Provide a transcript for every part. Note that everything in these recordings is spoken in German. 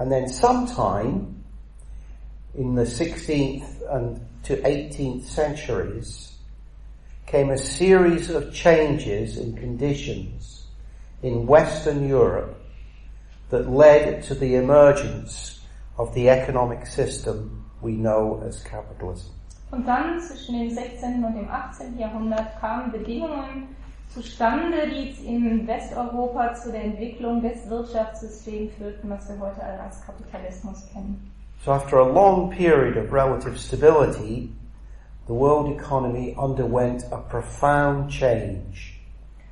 And then sometime in the 16th and to 18th centuries came a series of changes in conditions in Western Europe that led to the emergence of the economic system we know as capitalism. Und dann zwischen dem 16. und dem 18. Jahrhundert kamen Bedingungen zustande, die in Westeuropa zu der Entwicklung des Wirtschaftssystems führten, was wir heute als Kapitalismus kennen. So after a long period of relative stability, the world economy underwent a profound change.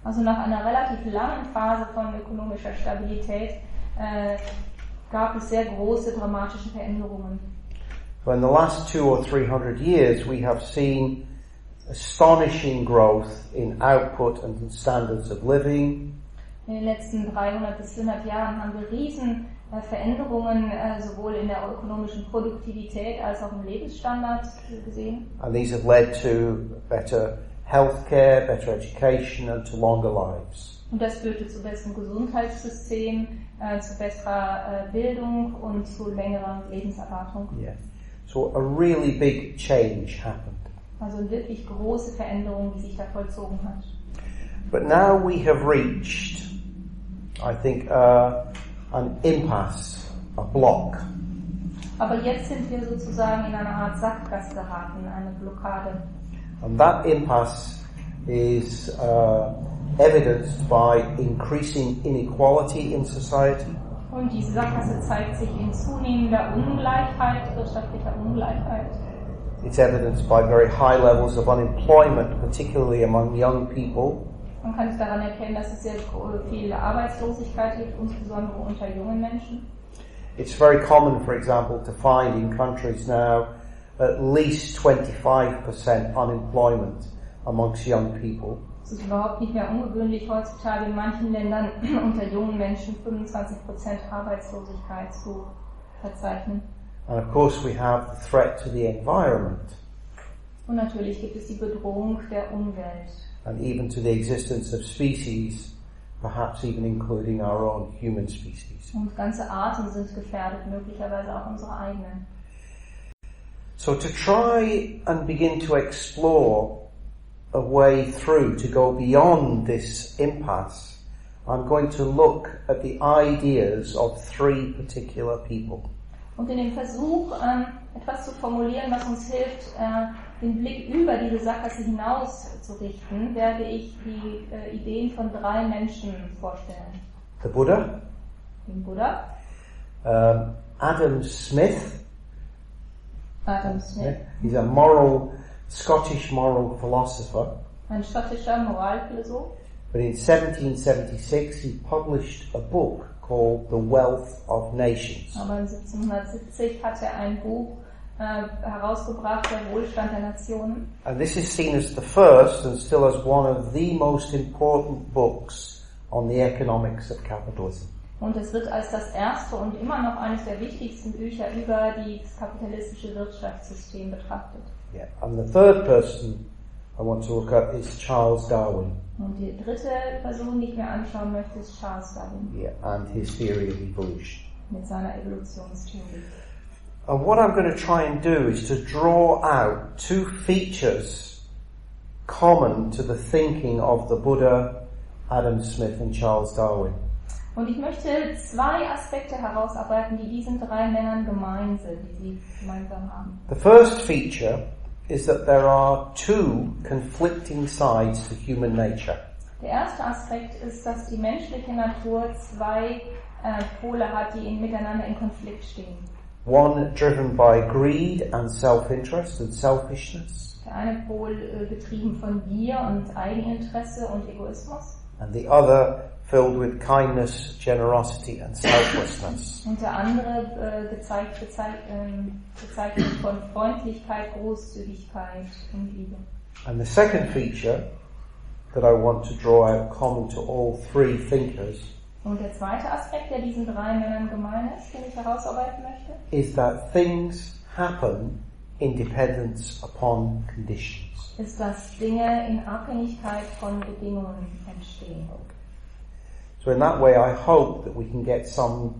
Also nach einer relativ langen Phase von ökonomischer Stabilität gab es sehr große dramatische Veränderungen. So in the last 200 or 300 years, we have seen astonishing growth in output and in standards of living. In den letzten 300 bis 400 Jahren haben wir riesen Veränderungen sowohl in der ökonomischen Produktivität als auch im Lebensstandard gesehen. And these have led to better healthcare, better education and to longer lives. Und das führte zu besserem Gesundheitssystem, zu besserer Bildung und zu längerer Lebenserwartung. Yeah. So a really big change happened. Also eine wirklich große Veränderung, die sich da vollzogen hat. But now we have reached, I think, an impasse, a block. Aber jetzt sind wir sozusagen in eine Art Sackgasse geraten, eine Blockade. And that impasse is evidenced by increasing inequality in society. Und diese Sackgasse zeigt sich in zunehmender Ungleichheit, wirtschaftlicher Ungleichheit. It's evidenced by very high levels of unemployment, particularly among young people. Man kann es daran erkennen, dass es sehr viel Arbeitslosigkeit gibt, insbesondere unter jungen Menschen. It's very common, for example, to find in countries now at least 25% unemployment amongst young people. Es ist überhaupt nicht mehr ungewöhnlich, heutzutage in manchen Ländern unter jungen Menschen 25% Arbeitslosigkeit zu verzeichnen. And of course we have the threat to the environment. Und natürlich gibt es die Bedrohung der Umwelt. And even to the existence of species, perhaps even including our own human species. Und ganze Arten sind gefährdet, möglicherweise auch unsere eigenen. So to try and begin to explore a way through, to go beyond this impasse, I'm going to look at the ideas of three particular people. Und in dem Versuch, etwas zu formulieren, was uns hilft, den Blick über diese Sackgasse hinaus zu richten, werde ich die Ideen von 3 Menschen vorstellen. The Buddha, Den Buddha, Adam Smith. Adam Smith, He's a Scottish moral philosopher. ein schottischer Moralphilosoph. But in 1776 he published a book called The Wealth of Nations. Aber 1770 hat er ein Buch herausgebracht, der Wohlstand der Nationen. And this is seen as the first and still as one of the most important books on the economics of capitalism. Und es wird als das erste und immer noch eines der wichtigsten Bücher über das kapitalistische Wirtschaftssystem betrachtet. Yeah. And the third person I want to look at is Charles Darwin. Und die dritte Person, die ich mir anschauen möchte, ist Charles Darwin. Yeah, and his theory of evolution. Mit seiner Evolutionstheorie. And what I'm going to try and do is to draw out 2 features common to the thinking of the Buddha, Adam Smith and Charles Darwin. Und ich möchte 2 Aspekte herausarbeiten, die diesen 3 Männern gemein sind, die sie gemeinsam haben. The first feature is that there are 2 conflicting sides to human nature. Der erste Aspekt ist, dass die menschliche Natur 2 Pole hat, die miteinander in Konflikt stehen. One driven by greed and self-interest and selfishness. Der eine Pol getrieben von Gier und Eigeninteresse und Egoismus. And the other filled with kindness, generosity and selflessness. Und der andere gezeichnet von Freundlichkeit, Großzügigkeit und Liebe. And the second feature that I want to draw out common to all 3 thinkers Und der zweite Aspekt, der diesen 3 Männern gemein ist, den ich herausarbeiten möchte, is that things happen in dependence upon conditions. ist, dass Dinge in Abhängigkeit von Bedingungen entstehen. So in that way I hope that we can get some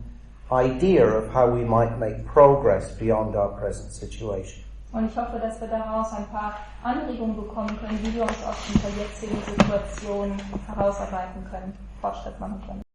idea of how we might make progress beyond our present situation. Und ich hoffe, dass wir daraus ein paar Anregungen bekommen können, wie wir uns aus unserer jetzigen Situation herausarbeiten können, Fortschritt machen können.